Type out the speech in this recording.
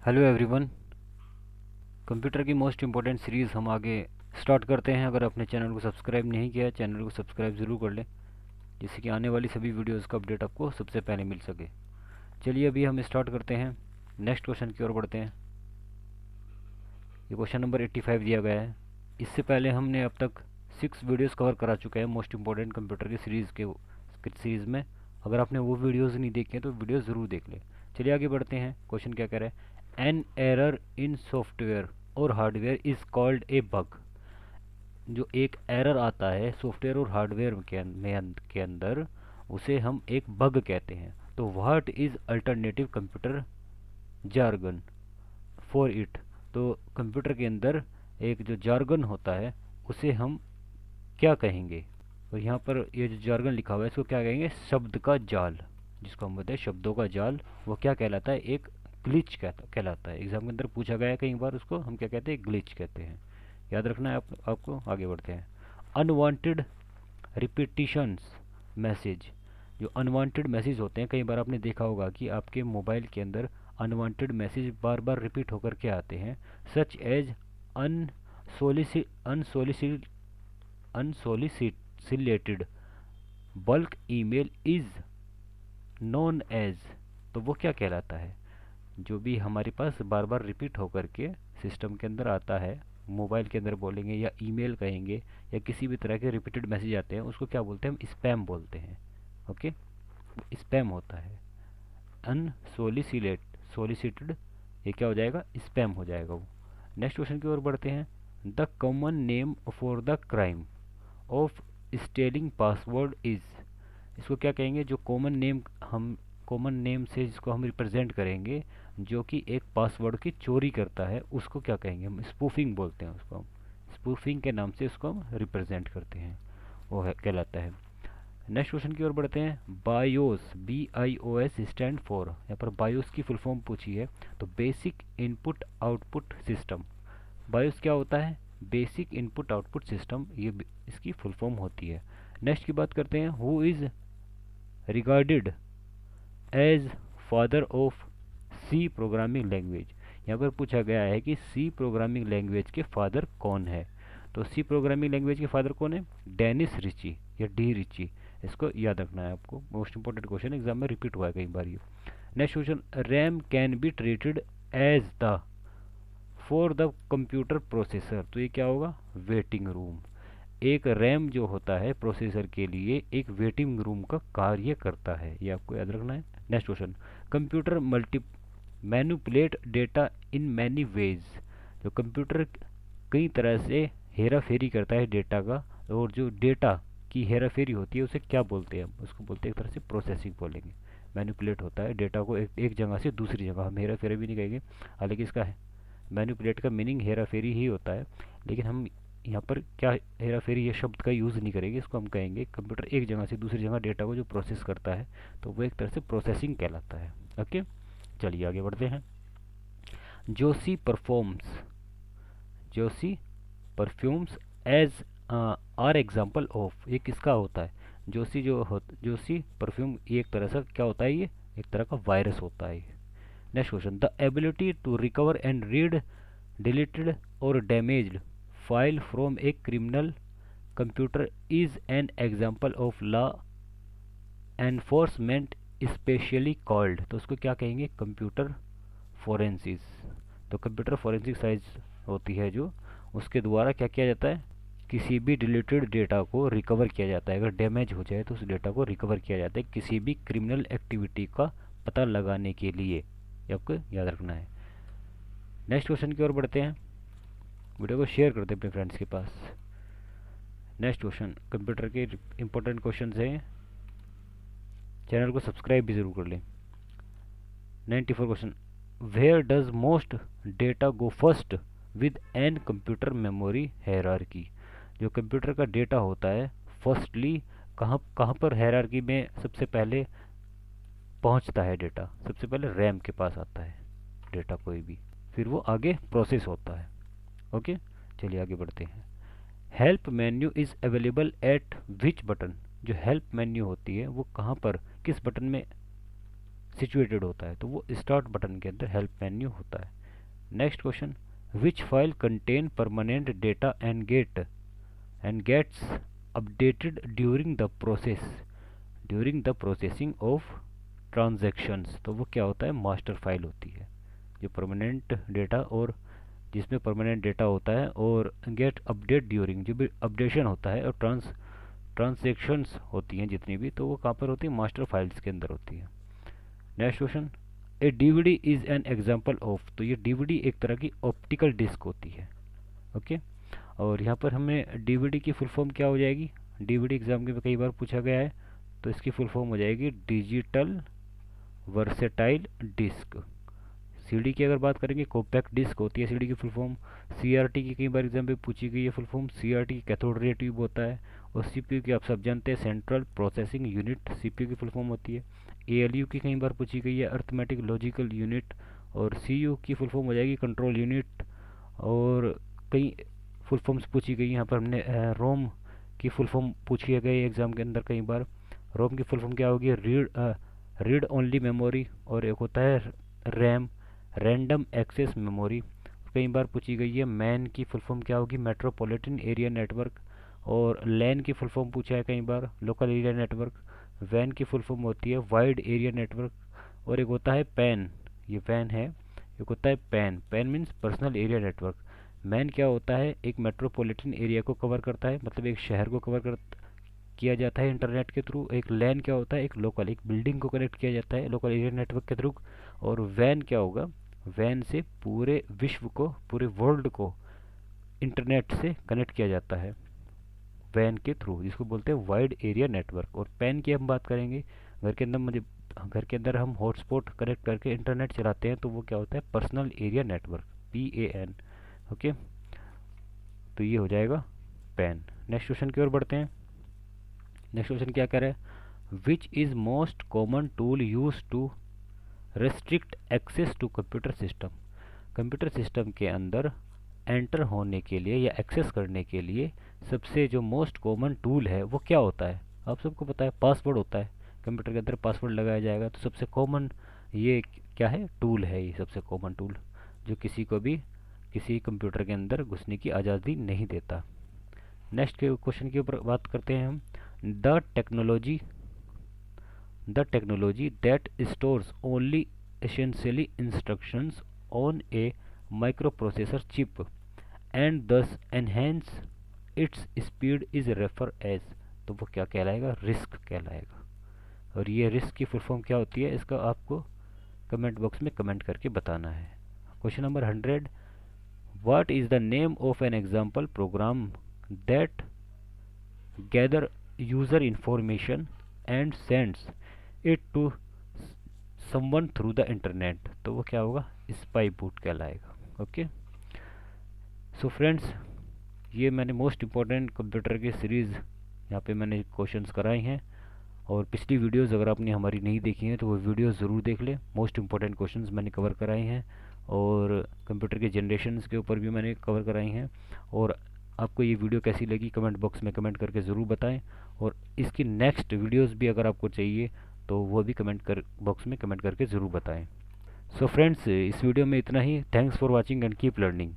Hello everyone. Computer की most important series हम आगे स्टार्ट करते हैं। अगर आपने चैनल को सब्सक्राइब नहीं किया है, चैनल को सब्सक्राइब ज़रूर कर लें, जिससे कि आने वाली सभी वीडियोज़ का अपडेट आपको सबसे पहले मिल सके। चलिए अभी हम स्टार्ट करते हैं, नेक्स्ट क्वेश्चन की ओर बढ़ते हैं। ये क्वेश्चन नंबर 85 दिया गया है। इससे पहले हमने अब तक 6 वीडियोज़ कवर करा चुके हैं मोस्ट इम्पोर्टेंट कंप्यूटर की सीरीज़ में। अगर आपने वो वीडियोज़ नहीं देखे हैं तो वीडियो ज़रूर देख लें। चलिए आगे बढ़ते हैं। क्वेश्चन क्या कह रहा है, एन एरर इन सॉफ्टवेयर और hardware is called a bug. जो एक एरर आता है सॉफ्टवेयर और हार्डवेयर के अंदर, उसे हम एक बग कहते हैं। तो what is alternative computer jargon for it. तो कंप्यूटर के अंदर एक जो जार्गन होता है उसे हम क्या कहेंगे। तो यहाँ पर ये जो जार्गन लिखा हुआ है इसको क्या कहेंगे, शब्द का जाल, जिसको हम बोलते हैं शब्दों का जाल। वो क्या कहलाता है, एक ग्लिच कहलाता है। एग्जाम के अंदर पूछा गया है कई बार, उसको हम क्या कहते हैं, ग्लिच कहते हैं। याद रखना है आपको। आगे बढ़ते हैं। Unwanted repetitions message. जो अनवांटेड मैसेज होते हैं, कई बार आपने देखा होगा कि आपके मोबाइल के अंदर अनवांटेड मैसेज बार बार रिपीट होकर के आते हैं। Such as unsolicited unsolicited bulk email is known as. तो वो क्या कहलाता है, जो भी हमारे पास बार बार रिपीट होकर के सिस्टम के अंदर आता है, मोबाइल के अंदर बोलेंगे या ईमेल कहेंगे, या किसी भी तरह के रिपीटेड मैसेज आते हैं, उसको क्या बोलते हैं, हम स्पैम बोलते हैं। ओके, स्पैम होता है। सोलिसिटेड, ये क्या हो जाएगा, स्पैम हो जाएगा वो। नेक्स्ट क्वेश्चन की ओर बढ़ते हैं। The common name for the crime of stealing password is. इसको क्या कहेंगे, जो कॉमन नेम से जिसको हम रिप्रेजेंट करेंगे, जो कि एक पासवर्ड की चोरी करता है, उसको क्या कहेंगे, हम स्पूफिंग बोलते हैं उसको। हम स्पूफिंग के नाम से उसको हम रिप्रेजेंट करते हैं, वो है कहलाता है। नेक्स्ट क्वेश्चन की ओर बढ़ते हैं। BIOS, BIOS stand for. यहाँ पर बायोस की फुल फॉर्म पूछी है, तो basic input output system. BIOS क्या होता है, बेसिक इनपुट आउटपुट सिस्टम, ये इसकी फुल फॉर्म होती है। नेक्स्ट की बात करते हैं। Who is regarded as father of C programming language. यहाँ पर पूछा गया है कि सी प्रोग्रामिंग लैंग्वेज के फादर कौन है। तो सी प्रोग्रामिंग लैंग्वेज के फादर कौन है, डेनिस रिची या डी रिची। इसको याद रखना है आपको, मोस्ट इंपॉर्टेंट क्वेश्चन, एग्जाम में रिपीट हुआ है कई बार ये। Next question, RAM can be treated as the for the computer processor. तो ये क्या होगा, वेटिंग रूम। एक रैम जो होता है प्रोसेसर के लिए एक वेटिंग रूम का कार्य करता है, ये आपको याद रखना है। Next question, computer multi manipulate data in many ways. जो कंप्यूटर कई तरह से हेरा फेरी करता है डेटा का, और जो डेटा की हेरा फेरी होती है उसे क्या बोलते हैं, हम उसको बोलते हैं एक तरह से प्रोसेसिंग बोलेंगे। मैनिपुलेट होता है डेटा को एक जगह से दूसरी जगह, हम हेरा फेरी भी नहीं कहेंगे, हालांकि इसका मैनिपुलेट का मीनिंग हेरा फेरी ही होता है, लेकिन हम यहाँ पर क्या हेरा फेरी ये शब्द का यूज़ नहीं करेंगे, इसको हम कहेंगे कंप्यूटर एक जगह से दूसरी जगह डेटा को जो प्रोसेस करता है, तो वो एक तरह से प्रोसेसिंग कहलाता है। ओके, चलिए आगे बढ़ते हैं। Joshi performs, Joshi perfumes as are example of. ये किसका होता है, जोशी परफ्यूम, ये एक तरह से क्या होता है, ये एक तरह का वायरस होता है। Next question, the ability to recover and read deleted और damaged file from a criminal computer is an example of law enforcement specially called. तो उसको क्या कहेंगे, कंप्यूटर फोरेंसिस। तो कंप्यूटर फोरेंसिक साइंस होती है जो, उसके द्वारा क्या किया जाता है, किसी भी डिलीटेड डेटा को रिकवर किया जाता है। अगर डैमेज हो जाए तो उस डेटा को रिकवर किया जाता है किसी भी क्रिमिनल एक्टिविटी का पता लगाने के लिए, ये आपको याद रखना है। नेक्स्ट क्वेश्चन की ओर बढ़ते हैं। वीडियो को शेयर करते हैं अपने फ्रेंड्स के पास। नेक्स्ट क्वेश्चन कंप्यूटर के इंपॉर्टेंट क्वेश्चन हैं, चैनल को सब्सक्राइब भी ज़रूर कर लें। 94 question, where does most data go first with an computer memory hierarchy. जो कंप्यूटर का डेटा होता है फर्स्टली कहाँ कहाँ पर हायरार्की में सबसे पहले पहुंचता है डेटा, सबसे पहले रैम के पास आता है डेटा कोई भी, फिर वो आगे प्रोसेस होता है। ओके, चलिए आगे बढ़ते हैं। Help menu is available at which button. जो हेल्प मेन्यू होती है वो कहाँ पर, किस बटन में सिचुएटेड होता है, तो वो स्टार्ट बटन के अंदर हेल्प मेन्यू होता है। Next question, which file contain permanent data and gets updated during the processing of transactions, तो वो क्या होता है, मास्टर फाइल होती है। जो परमानेंट डेटा और जिसमें परमानेंट डेटा होता है और गेट अपडेट ड्यूरिंग जो भी अपडेशन होता है और ट्रांजैक्शंस होती हैं जितनी भी, तो वो कहाँ पर होती है, मास्टर फाइल्स के अंदर होती है। Next question, A DVD is an example of, तो ये डीवीडी एक तरह की ऑप्टिकल डिस्क होती है। ओके, और यहाँ पर हमें डीवीडी की फुल फॉर्म क्या हो जाएगी, डीवीडी एग्जाम में कई बार पूछा गया है, तो इसकी फुल फॉर्म हो जाएगी डिजिटल वर्सेटाइल डिस्क। सीडी की अगर बात करेंगे, कॉम्पैक्ट डिस्क होती है सीडी की फुल फॉर्म। सीआरटी की कई बार एग्जाम में पूछी गई है full form, CRT cathode ray tube होता है। और सीपीयू की आप सब जानते हैं, सेंट्रल प्रोसेसिंग यूनिट सीपीयू की फुल फॉर्म होती है। एएलयू की कई बार पूछी गई है, अर्थमेटिक लॉजिकल यूनिट। और सीयू की फुल फॉर्म हो जाएगी कंट्रोल यूनिट। और कई फुल फॉर्म्स पूछी गई, यहाँ पर हमने रोम की फुल फॉर्म पूछी गई एग्जाम के अंदर कई बार। रोम की फुल फॉर्म क्या होगी, रीड ओनली मेमोरी। और एक होता है रैम, रैंडम एक्सेस मेमोरी, कई बार पूछी गई है। मैन की फुल फॉर्म क्या होगी, मेट्रोपॉलिटन एरिया नेटवर्क। और लैन की फुल फॉर्म पूछा है कई बार, लोकल एरिया नेटवर्क। वैन की फुल फॉर्म होती है वाइड एरिया नेटवर्क। और एक होता है पैन, ये वैन है, एक होता है pan, pan means personal area network. Man क्या होता है, एक मेट्रोपॉलिटन एरिया को कवर करता है, मतलब एक शहर को कवर किया जाता है इंटरनेट के थ्रू। एक लैन क्या होता है, एक लोकल, एक बिल्डिंग को कनेक्ट किया जाता है लोकल एरिया नेटवर्क के थ्रू। और वैन क्या होगा, वैन से पूरे विश्व को, पूरे वर्ल्ड को इंटरनेट से कनेक्ट किया जाता है वैन के थ्रू, जिसको बोलते हैं वाइड एरिया नेटवर्क। और पैन की हम बात करेंगे, घर के अंदर हम हॉटस्पॉट कनेक्ट करके इंटरनेट चलाते हैं, तो वो क्या होता है, personal area network, PAN। Okay, तो ये हो जाएगा पैन। नेक्स्ट क्वेश्चन की ओर बढ़ते हैं। नेक्स्ट क्वेश्चन क्या कह रहा है, which is most common tool use to restrict access to computer system. Computer system के अंदर एंटर होने के लिए या एक्सेस करने के लिए सबसे जो मोस्ट कॉमन टूल है वो क्या होता है, आप सबको पता है, पासवर्ड होता है। कंप्यूटर के अंदर पासवर्ड लगाया जाएगा, तो सबसे कॉमन ये क्या है, टूल है, ये सबसे कॉमन टूल जो किसी को भी किसी कंप्यूटर के अंदर घुसने की आज़ादी नहीं देता। नेक्स्ट के क्वेश्चन के ऊपर बात करते हैं हम। The technology that stores only essentially instructions on a microprocessor chip and thus enhance its speed is referred as, तो वो क्या कहलाएगा, रिस्क कहलाएगा। और ये रिस्क की फुल फॉर्म क्या होती है, इसका आपको कमेंट बॉक्स में कमेंट करके बताना है। Question number 100, what is the name of an example program that gather user information and sends it to someone through the internet, तो वो क्या होगा, स्पाई बूट कहलाएगा। ओके, सो फ्रेंड्स, ये मैंने मोस्ट इम्पॉर्टेंट कंप्यूटर की सीरीज़ यहाँ पे मैंने क्वेश्चंस कराए हैं। और पिछली वीडियोस अगर आपने हमारी नहीं देखी हैं तो वो वीडियोस ज़रूर देख लें, मोस्ट इम्पॉर्टेंट क्वेश्चंस मैंने कवर कराए हैं। और कंप्यूटर के जनरेशन्स के ऊपर भी मैंने कवर कराई हैं। और आपको ये वीडियो कैसी लगी कमेंट बॉक्स में कमेंट करके ज़रूर बताएं। और इसकी नेक्स्ट वीडियोस भी अगर आपको चाहिए तो वो भी बॉक्स में कमेंट करके ज़रूर बताएं। सो फ्रेंड्स, इस वीडियो में इतना ही। Thanks for watching and keep learning.